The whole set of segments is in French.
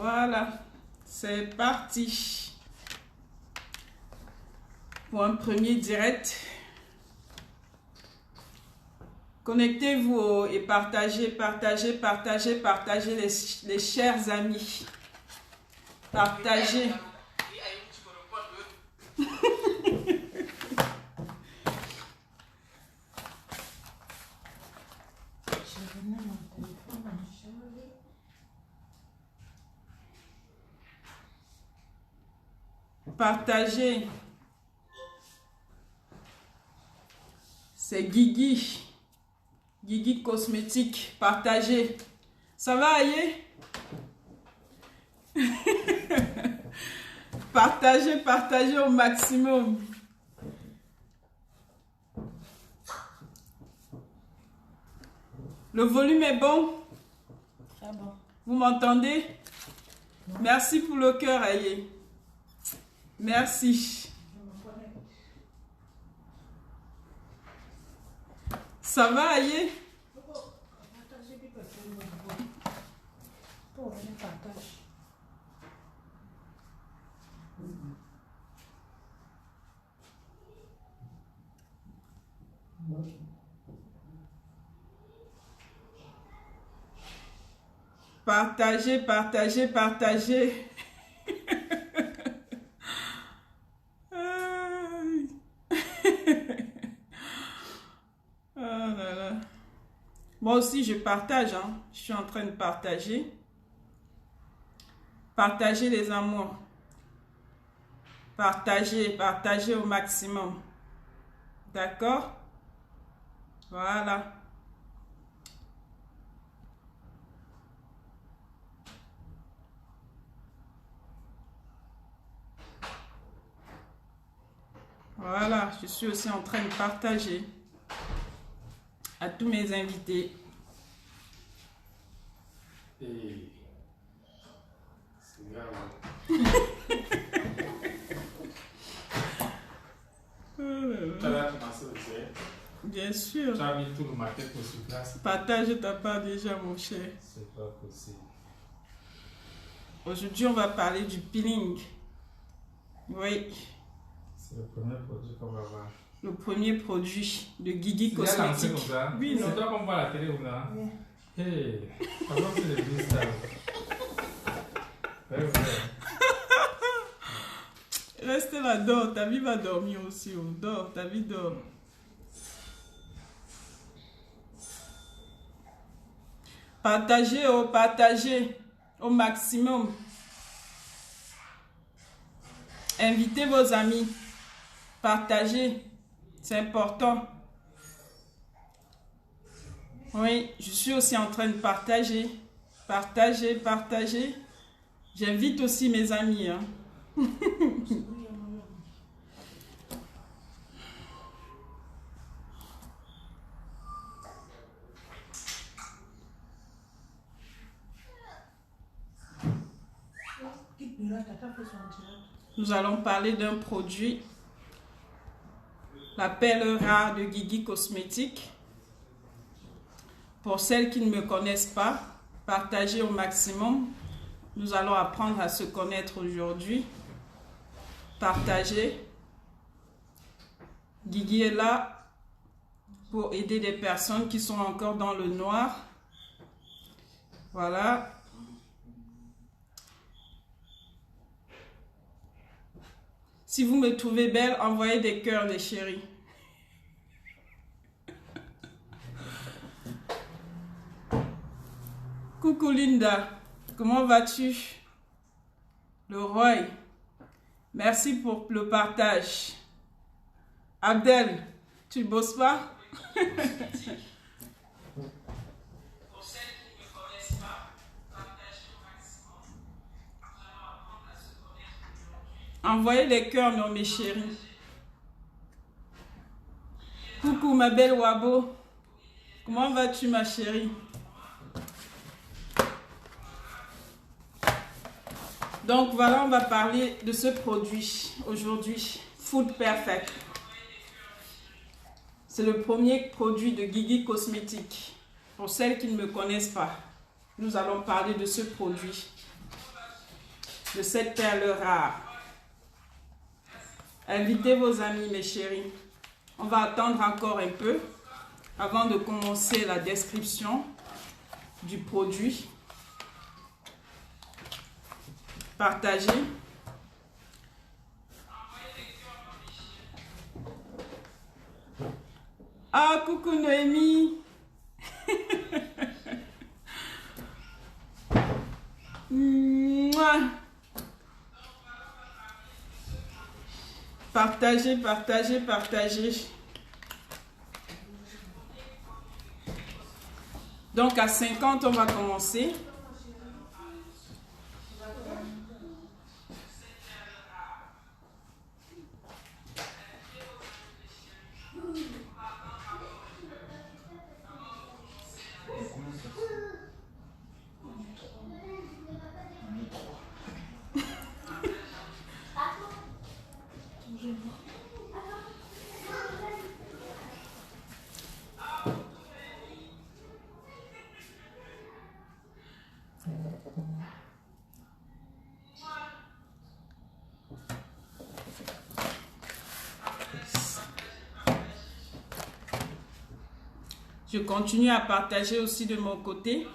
Voilà, c'est parti pour un premier direct. Connectez-vous et partagez les chers amis. Partagez. Partagez. C'est Guigui. Guigui Cosmétique. Partagez. Ça va, Aïe? Partagez au maximum. Le volume est bon? Très bon. Vous m'entendez? Merci pour le cœur, Aïe. Merci. Ça va, Aïe? Partagez. Ah là là. Moi aussi, je partage. Hein. Je suis en train de partager. Partagez les amours. Partagez au maximum. D'accord? Voilà. Voilà, je suis aussi en train de partager à tous mes invités. Hey. C'est grave. Tu as commencé le direct. Bien sûr. Tu as mis tout le matin pour sur place. Partage ta part déjà, mon cher. C'est pas possible. Aujourd'hui, on va parler du peeling. Oui. C'est le premier produit qu'on va voir. Le premier produit de Guigui Tu l'as lancé Cosmétique. comme ça? Oui, non. C'est toi qu'on voit à la télé ou non? Oui. Hey, comment c'est le but ça? Ouais. Reste là, dors. Ta vie va dormir aussi. Oh. Dors, ta vie dort. Partagez au maximum. Invitez vos amis. Partagez. C'est important. Oui, je suis aussi en train de partager. Partagez. J'invite aussi mes amis. Hein. Nous allons parler d'un produit, la perle rare de Guigui Cosmétique. Pour celles qui ne me connaissent pas, partagez au maximum. Nous allons apprendre à se connaître aujourd'hui. Partagez. Guigui est là pour aider des personnes qui sont encore dans le noir. Voilà. Si vous me trouvez belle, envoyez des cœurs, les chéris. Coucou Linda, comment vas-tu? Le Roy, merci pour le partage. Abdel, tu bosses pas? Envoyez les cœurs, non, mes chéris. Coucou ma belle Wabo. Comment vas-tu ma chérie? Donc voilà, on va parler de ce produit aujourd'hui. Food Perfect. C'est le premier produit de Guigui Cosmétique. Pour celles qui ne me connaissent pas, nous allons parler de ce produit. de cette perle rare. Invitez vos amis, mes chéris. On va attendre encore un peu avant de commencer la description du produit. Partagez. Ah, coucou Noémie. Mouah. Partagez, partagez, partagez. Donc à 50, on va commencer. Je continue à partager aussi de mon côté.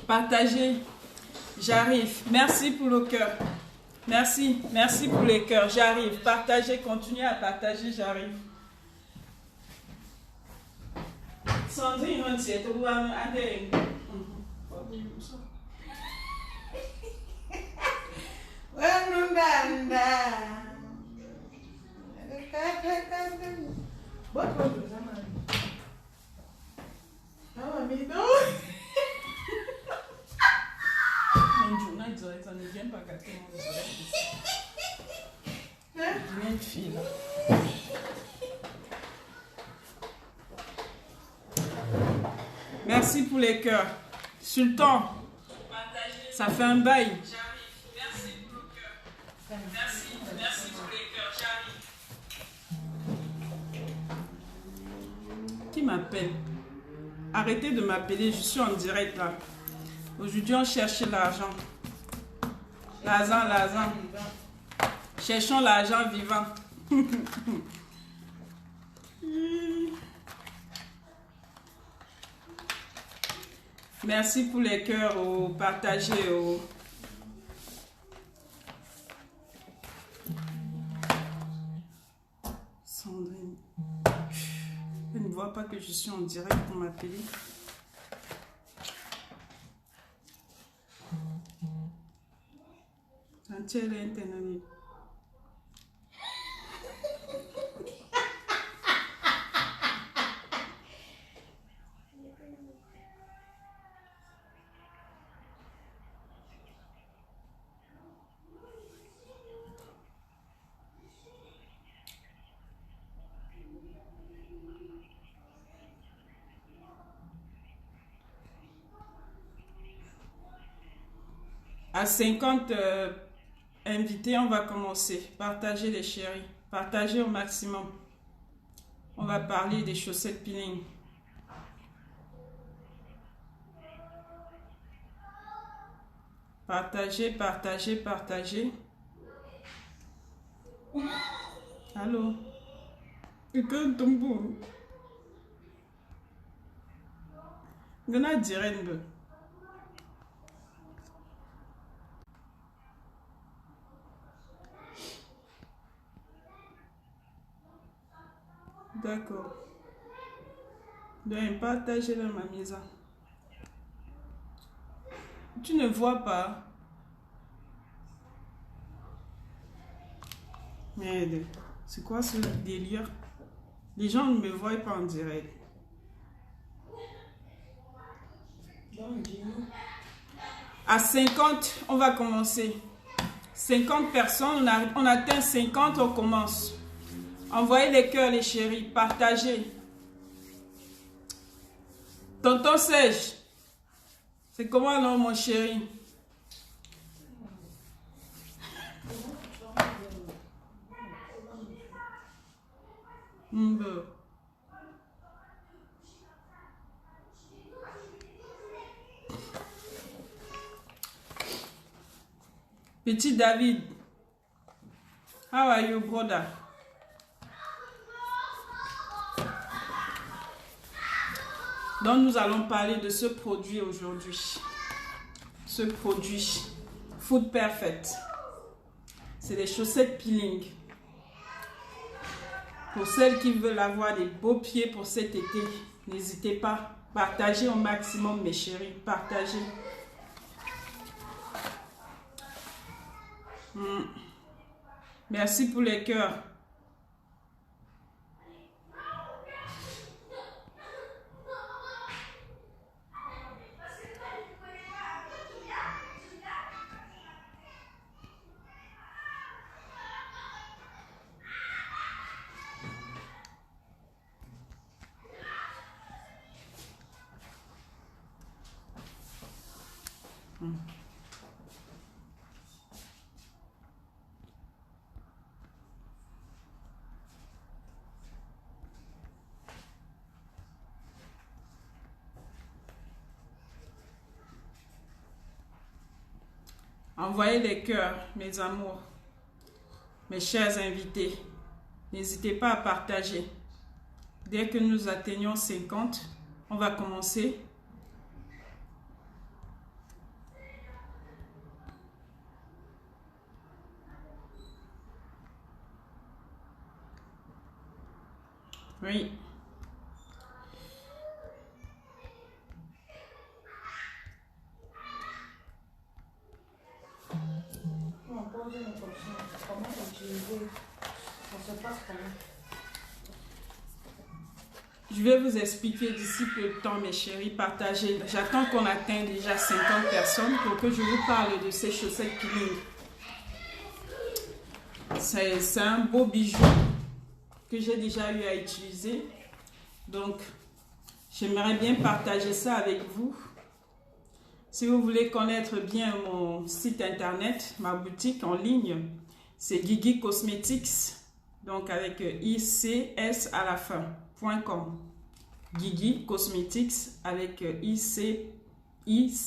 Partagez. J'arrive. Merci pour le cœur. Merci. Merci pour les cœurs. J'arrive. Partagez. Continuez à partager. J'arrive. Sandrine, on sait tout. Merci pour les cœurs. Sultan, ça fait un bail. Merci pour le cœur. Merci pour les cœurs. J'arrive. Qui m'appelle? Arrêtez de m'appeler, je suis en direct là. Aujourd'hui, on cherche l'argent. L'argent. Cherchons l'argent vivant. Merci pour les cœurs, partagez. Sandrine. Elle ne voit pas que je suis en direct pour m'appeler. Tiens, l'internet. À 50 invités, on va commencer. Partagez les chéris. Partagez au maximum. On va parler des chaussettes peeling. Partagez, partagez, partagez. Allô? Que tombe? Gana dirende. D'accord. Donc, partagez dans ma maison. Tu ne vois pas. Merde. C'est quoi ce délire? Les gens ne me voient pas en direct. À 50, on va commencer. 50 personnes, on atteint 50, on commence. Envoyez les cœurs, les chéris. Partagez. Tonton Serge, c'est comment non, mon chéri? Petit David, how are you, brother? Donc nous allons parler de ce produit aujourd'hui. Ce produit Food Perfect. C'est des chaussettes peeling. Pour celles qui veulent avoir des beaux pieds pour cet été, n'hésitez pas. Partagez au maximum, mes chéris. Partagez. Merci pour les cœurs. Envoyez les cœurs, mes amours, mes chers invités. N'hésitez pas à partager. Dès que nous atteignons 50, on va commencer. Oui. Je vais vous expliquer d'ici peu de temps, mes chéris. Partagez. J'attends qu'on atteigne déjà 50 personnes pour que je vous parle de ces chaussettes peeling. C'est un beau bijou que j'ai déjà eu à utiliser. Donc, j'aimerais bien partager ça avec vous. Si vous voulez connaître bien mon site internet, ma boutique en ligne, c'est Gigi Cosmetics, donc avec ICS à la fin, .com. Gigi Cosmetics avec ICS.com.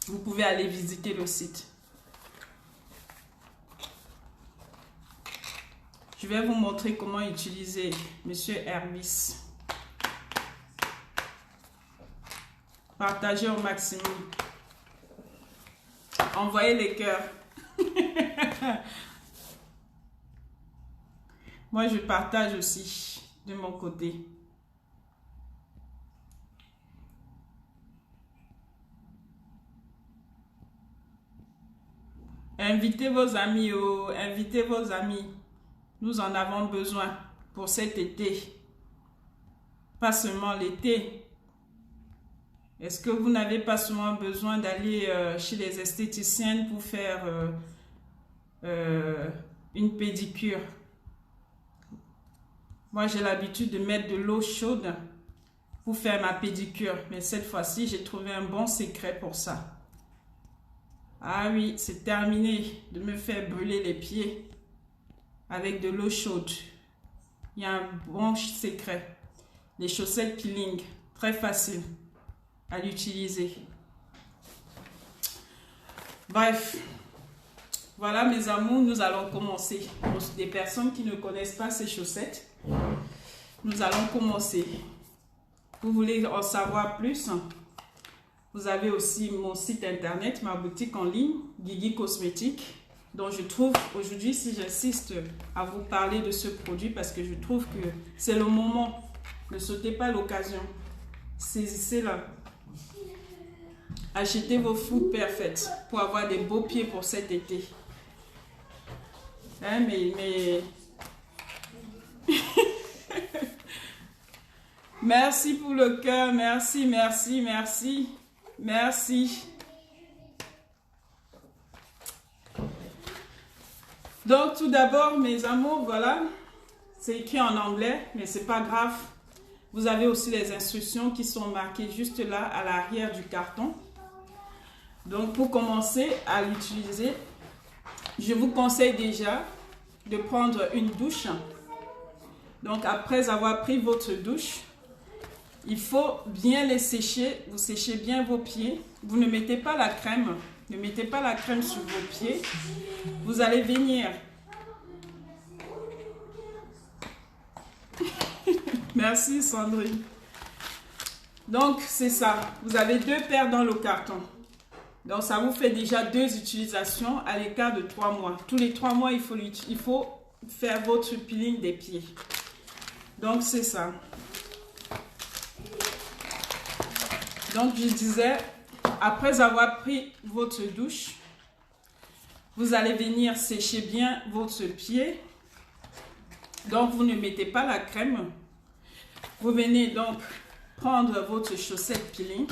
Vous pouvez aller visiter le site. Je vais vous montrer comment utiliser Monsieur Herbis. Partagez au maximum. Envoyez les cœurs. Moi, je partage aussi de mon côté. Invitez vos amis, invitez vos amis. Nous en avons besoin pour cet été. Pas seulement l'été. Est-ce que vous n'avez pas souvent besoin d'aller chez les esthéticiennes pour faire une pédicure? Moi, j'ai l'habitude de mettre de l'eau chaude pour faire ma pédicure. Mais cette fois-ci, j'ai trouvé un bon secret pour ça. Ah oui, c'est terminé de me faire brûler les pieds avec de l'eau chaude. Il y a un bon secret. Les chaussettes peeling, très facile à l'utiliser. Bref, voilà mes amours, nous allons commencer. Pour des personnes qui ne connaissent pas ces chaussettes, nous allons commencer. Vous voulez en savoir plus? Vous avez aussi mon site internet, ma boutique en ligne, Gigi Cosmétiques. Donc je trouve aujourd'hui, si j'insiste à vous parler de ce produit, parce que je trouve que c'est le moment. Ne sautez pas l'occasion. Saisissez-la. Achetez vos Food Perfect pour avoir des beaux pieds pour cet été. Hein, mais Merci pour le cœur. Merci, merci, merci. Merci. Donc, tout d'abord, mes amours, voilà. C'est écrit en anglais, mais c'est pas grave. Vous avez aussi les instructions qui sont marquées juste là, à l'arrière du carton. Donc, pour commencer à l'utiliser, je vous conseille déjà de prendre une douche. Donc, après avoir pris votre douche, il faut bien les sécher. Vous séchez bien vos pieds. Vous ne mettez pas la crème. Ne mettez pas la crème sur vos pieds. Vous allez venir. Merci Sandrine. Donc, c'est ça. Vous avez 2 paires dans le carton. Donc, ça vous fait déjà 2 utilisations à l'écart de 3 mois. Tous les 3 mois, il faut faire votre peeling des pieds. Donc, c'est ça. Donc, je disais, après avoir pris votre douche, vous allez venir sécher bien votre pied. Donc, vous ne mettez pas la crème. Vous venez donc prendre votre chaussette peeling.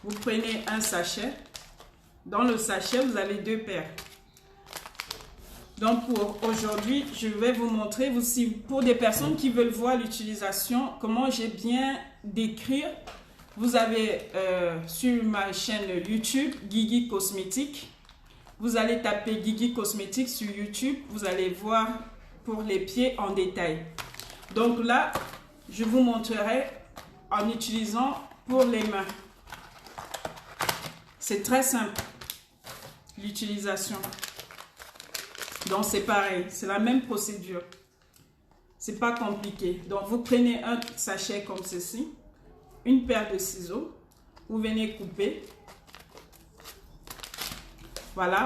Vous prenez un sachet. Dans le sachet, vous avez 2 paires. Donc, pour aujourd'hui, je vais vous montrer aussi pour des personnes qui veulent voir l'utilisation, comment j'ai bien décrire. Vous avez sur ma chaîne YouTube, Guigui Cosmétique. Vous allez taper Guigui Cosmétique sur YouTube. Vous allez voir pour les pieds en détail. Donc là, je vous montrerai en utilisant pour les mains. C'est très simple, l'utilisation. Donc c'est pareil, c'est la même procédure. C'est pas compliqué. Donc vous prenez un sachet comme ceci, une paire de ciseaux, vous venez couper. Voilà.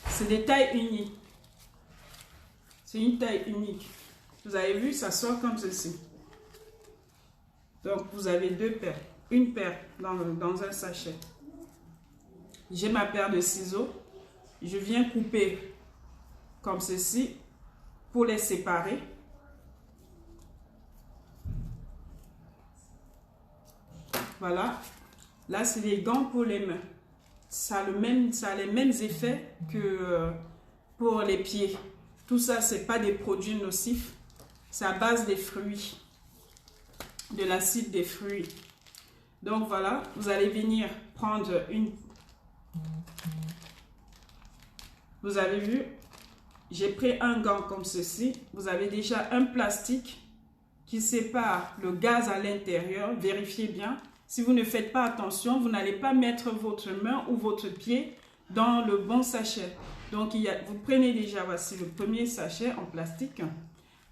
C'est des tailles uniques. C'est une taille unique. Vous avez vu, ça sort comme ceci. Donc vous avez 2 paires. Une paire dans un sachet. J'ai ma paire de ciseaux. Je viens couper comme ceci pour les séparer. Voilà. Là, c'est les gants pour les mains. Ça a les mêmes effets que pour les pieds. Tout ça, ce n'est pas des produits nocifs. C'est à base des fruits. De l'acide des fruits. Donc voilà, vous allez venir prendre une... Vous avez vu, j'ai pris un gant comme ceci. Vous avez déjà un plastique qui sépare le gaz à l'intérieur. Vérifiez bien. Si vous ne faites pas attention, vous n'allez pas mettre votre main ou votre pied dans le bon sachet. Donc, vous prenez déjà, voici le premier sachet en plastique.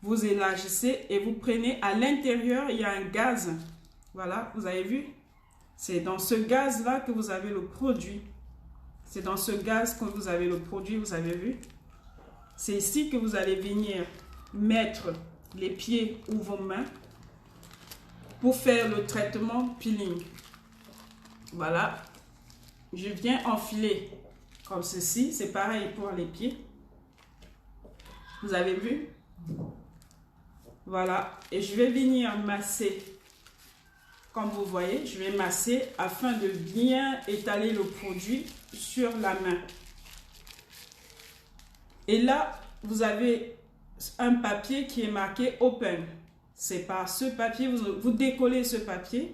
Vous élargissez et vous prenez à l'intérieur, il y a un gaz. Voilà, vous avez vu? C'est dans ce gaz-là que vous avez le produit. C'est dans ce gaz que vous avez le produit, vous avez vu? C'est ici que vous allez venir mettre les pieds ou vos mains pour faire le traitement peeling. Voilà. Je viens enfiler comme ceci. C'est pareil pour les pieds. Vous avez vu? Voilà. Et je vais venir masser. Comme vous voyez, je vais masser afin de bien étaler le produit sur la main. Et là, vous avez un papier qui est marqué Open. C'est par ce papier, vous décollez ce papier.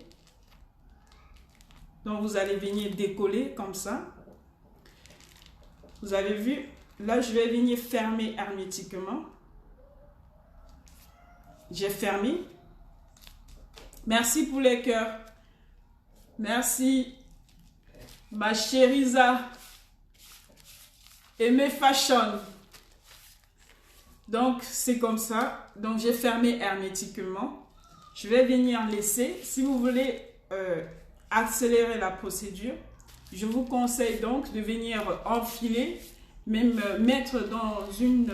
Donc, vous allez venir décoller comme ça. Vous avez vu, là, je vais venir fermer hermétiquement. J'ai fermé. Merci pour les cœurs. Merci, ma chérie Za. Et mes fashion. Donc, c'est comme ça. Donc, j'ai fermé hermétiquement. Je vais venir laisser. Si vous voulez accélérer la procédure, je vous conseille donc de venir enfiler, même mettre dans une...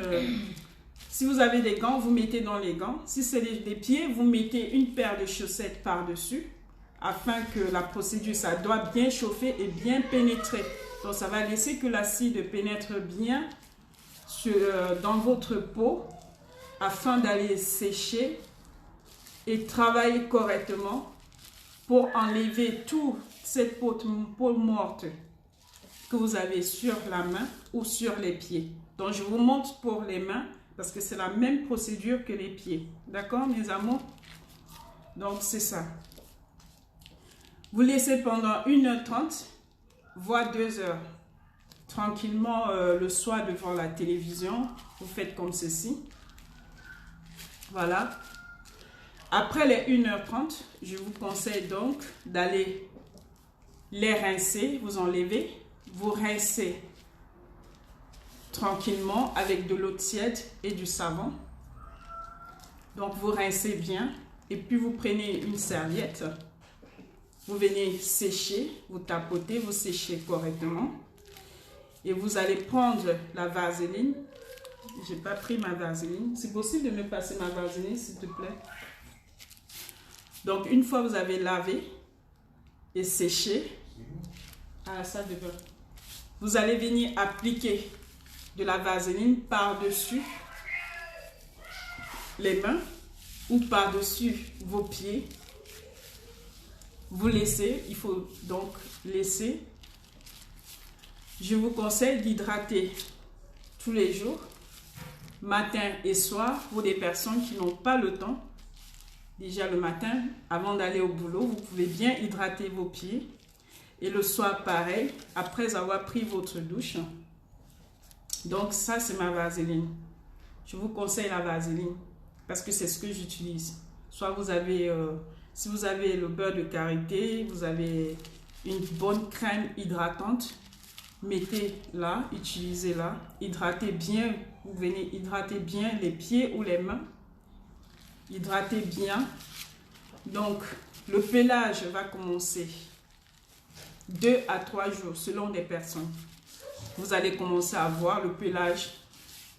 si vous avez des gants, vous mettez dans les gants. Si c'est des pieds, vous mettez une paire de chaussettes par-dessus afin que la procédure, ça doit bien chauffer et bien pénétrer. Donc, ça va laisser que l'acide pénètre bien dans votre peau afin d'aller sécher et travailler correctement pour enlever toute cette peau morte que vous avez sur la main ou sur les pieds. Donc, je vous montre pour les mains parce que c'est la même procédure que les pieds. D'accord, mes amours? Donc, c'est ça. Vous laissez pendant 1h30, voire 2 heures. Tranquillement, le soir devant la télévision, vous faites comme ceci. Voilà. Après les 1h30, je vous conseille donc d'aller les rincer, vous enlevez, vous rincez tranquillement avec de l'eau tiède et du savon. Donc vous rincez bien et puis vous prenez une serviette, vous venez sécher, vous tapotez, vous séchez correctement et vous allez prendre la vaseline. J'ai pas pris ma vaseline. C'est possible de me passer ma vaseline s'il te plaît? Donc une fois vous avez lavé et séché à la salle de bain, vous allez venir appliquer de la vaseline par-dessus les mains ou par-dessus vos pieds. Vous laissez, il faut donc laisser. Je vous conseille d'hydrater tous les jours, matin et soir, pour des personnes qui n'ont pas le temps. Déjà le matin, avant d'aller au boulot, vous pouvez bien hydrater vos pieds. Et le soir, pareil, après avoir pris votre douche. Donc ça, c'est ma vaseline. Je vous conseille la vaseline parce que c'est ce que j'utilise. Soit vous avez, si vous avez le beurre de karité, vous avez une bonne crème hydratante, mettez-la, utilisez-la, hydratez bien, vous venez hydrater bien les pieds ou les mains. Hydratez bien. Donc, le pelage va commencer 2 à 3 jours selon les personnes. Vous allez commencer à voir le pelage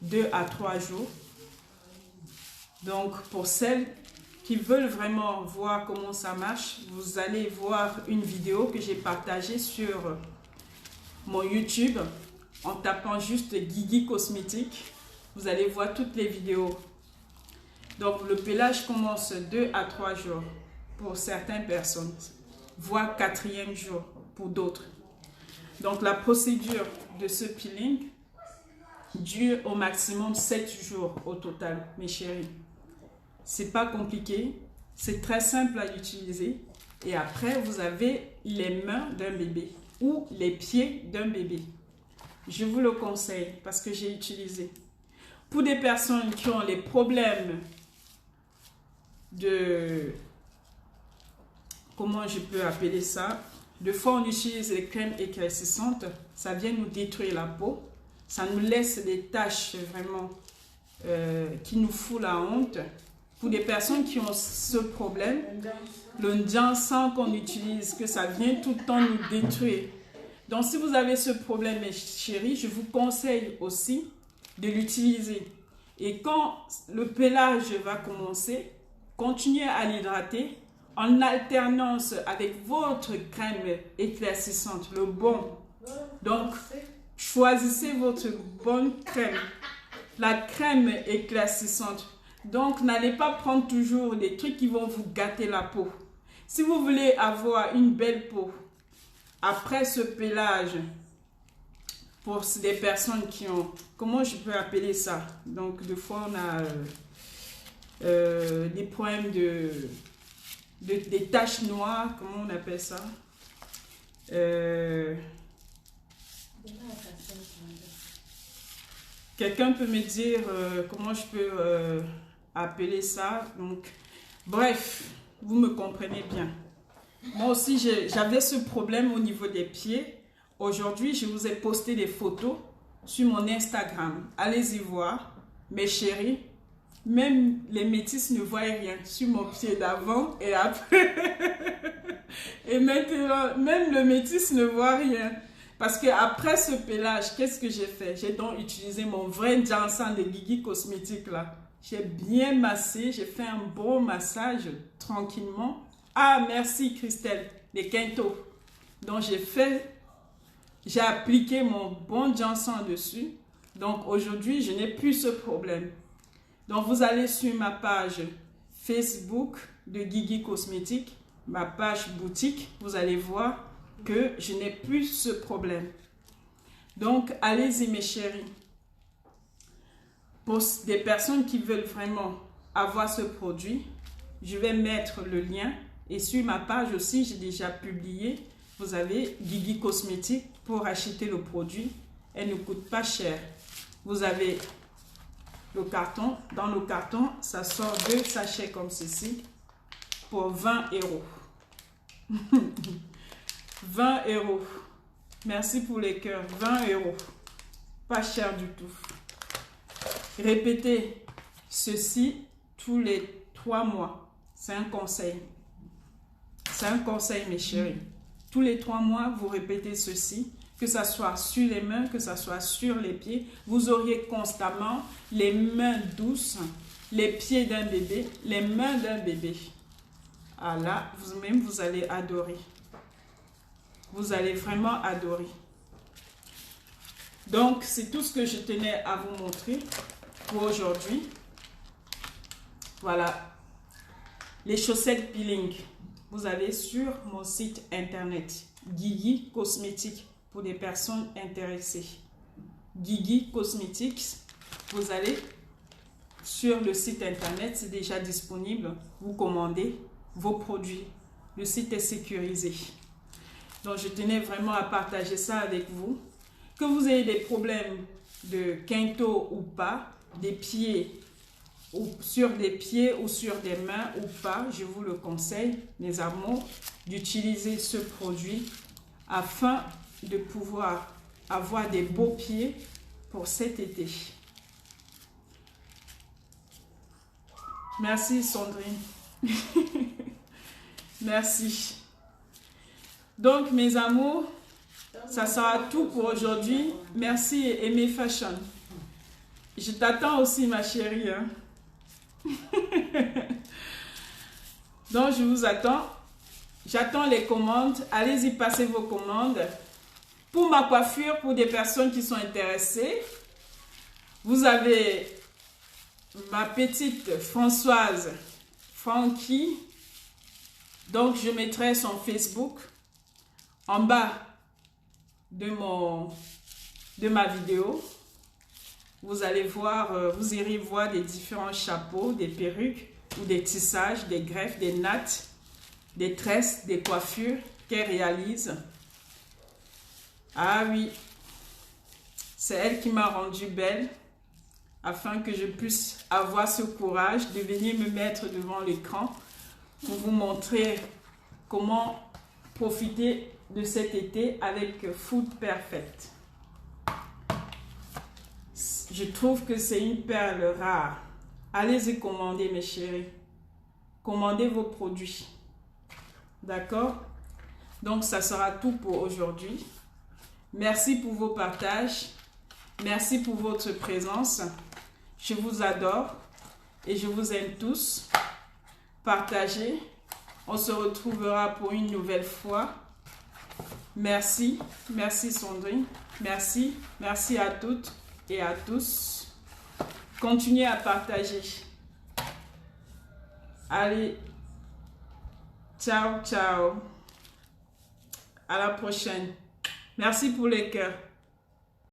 2 à 3 jours. Donc, pour celles qui veulent vraiment voir comment ça marche, vous allez voir une vidéo que j'ai partagée sur mon YouTube en tapant juste Guigui Cosmétique. Vous allez voir toutes les vidéos. Donc, le pelage commence 2 à 3 jours pour certaines personnes, voire 4e jour pour d'autres. Donc, la procédure de ce peeling dure au maximum 7 jours au total, mes chéris. C'est pas compliqué, c'est très simple à utiliser. Et après, vous avez les mains d'un bébé ou les pieds d'un bébé. Je vous le conseille parce que j'ai utilisé. Pour des personnes qui ont les problèmes de, comment je peux appeler ça, de fois on utilise les crèmes éclaircissantes, ça vient nous détruire la peau, ça nous laisse des taches vraiment qui nous foutent la honte. Pour des personnes qui ont ce problème, le Ndjansan qu'on utilise, que ça vient tout le temps nous détruire. Donc si vous avez ce problème, mes chéris, je vous conseille aussi de l'utiliser. Et quand le pelage va commencer, continuez à l'hydrater en alternance avec votre crème éclaircissante, le bon. Donc, choisissez votre bonne crème, la crème éclaircissante. Donc, n'allez pas prendre toujours des trucs qui vont vous gâter la peau. Si vous voulez avoir une belle peau, après ce pelage, pour des personnes qui ont, comment je peux appeler ça? Donc, des fois, on a des problèmes des taches noires, comment on appelle ça? Quelqu'un peut me dire comment je peux appeler ça? Donc, bref, vous me comprenez bien. Moi aussi, j'avais ce problème au niveau des pieds. Aujourd'hui, je vous ai posté des photos sur mon Instagram. Allez-y voir, mes chéris. Même les métis ne voient rien sur mon pied d'avant et après. Et maintenant, même le métis ne voit rien. Parce qu'après ce pelage, qu'est-ce que j'ai fait? J'ai donc utilisé mon vrai Ndjansan de Guigui Cosmétique là. J'ai bien massé, j'ai fait un bon massage tranquillement. Ah, merci Christelle, les Quinto. Donc j'ai appliqué mon bon Ndjansan dessus. Donc aujourd'hui, je n'ai plus ce problème. Donc, vous allez sur ma page Facebook de Guigui Cosmétique, ma page boutique. Vous allez voir que je n'ai plus ce problème. Donc, allez-y mes chéris. Pour des personnes qui veulent vraiment avoir ce produit, je vais mettre le lien. Et sur ma page aussi, j'ai déjà publié. Vous avez Guigui Cosmétique pour acheter le produit. Elle ne coûte pas cher. Vous avez le carton. Dans le carton, ça sort 2 sachets comme ceci pour 20 €. 20 €. Merci pour les cœurs. 20 €. Pas cher du tout. Répétez ceci tous les 3 mois. C'est un conseil. C'est un conseil, mes chéris. Tous les 3 mois, vous répétez ceci. Que ça soit sur les mains, que ça soit sur les pieds. Vous auriez constamment les mains douces, les pieds d'un bébé, les mains d'un bébé. Ah là, vous-même, vous allez adorer. Vous allez vraiment adorer. Donc, c'est tout ce que je tenais à vous montrer pour aujourd'hui. Voilà. Les chaussettes peeling. Vous allez sur mon site internet. Guigui Cosmétique. Pour des personnes intéressées. Guigui Cosmétiques. Vous allez sur le site internet. C'est déjà disponible. Vous commandez vos produits. Le site est sécurisé. Donc, je tenais vraiment à partager ça avec vous. Que vous ayez des problèmes de quinto ou pas, des pieds, ou sur des pieds ou sur des mains ou pas, je vous le conseille, mes amours, d'utiliser ce produit afin de pouvoir avoir des beaux pieds pour cet été. Merci Sandrine. Merci. Donc mes amours, ça sera tout pour aujourd'hui. Merci Aimé Fashion. Je t'attends aussi ma chérie. Hein? Donc je vous attends. J'attends les commandes. Allez-y, passez vos commandes. Pour ma coiffure, pour des personnes qui sont intéressées, vous avez ma petite Françoise Francky. Donc, je mettrai son Facebook en bas de ma vidéo. Vous allez voir, vous irez voir des différents chapeaux, des perruques ou des tissages, des greffes, des nattes, des tresses, des coiffures qu'elle réalise. Ah oui, c'est elle qui m'a rendue belle afin que je puisse avoir ce courage de venir me mettre devant l'écran pour vous montrer comment profiter de cet été avec Food Perfect. Je trouve que c'est une perle rare. Allez-y commander mes chéris. Commandez vos produits. D'accord? Donc ça sera tout pour aujourd'hui. Merci pour vos partages. Merci pour votre présence. Je vous adore et je vous aime tous. Partagez. On se retrouvera pour une nouvelle fois. Merci. Merci Sandrine. Merci. Merci à toutes et à tous. Continuez à partager. Allez. Ciao, ciao. À la prochaine. Merci pour les cœurs.